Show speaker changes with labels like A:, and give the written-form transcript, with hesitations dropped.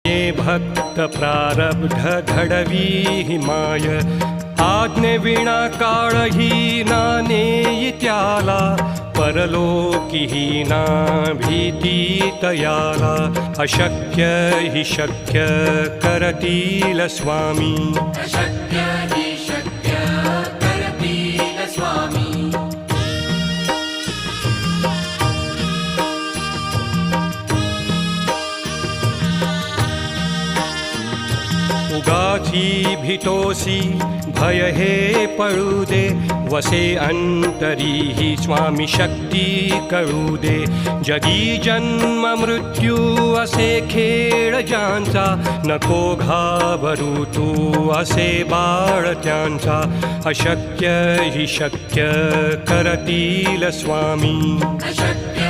A: ये भक्त प्रारब्ध घडवी माय आज्ञेविणा काळही नाने त्याला परलोकी ना भीती तयाला अशक्य हि शक्य करतील स्वामी
B: अशक्य हि शक्य करतील स्वामी
A: उगाची भीतोसी भय हे पळू दे वसे अंतरी ही स्वामी शक्ती कळू दे जगी जन्म मृत्यू असे खेळ ज्यांचा नको घाबरू तू असे बाळ त्यांचा अशक्य हि शक्य करतील स्वामी
B: अशक्य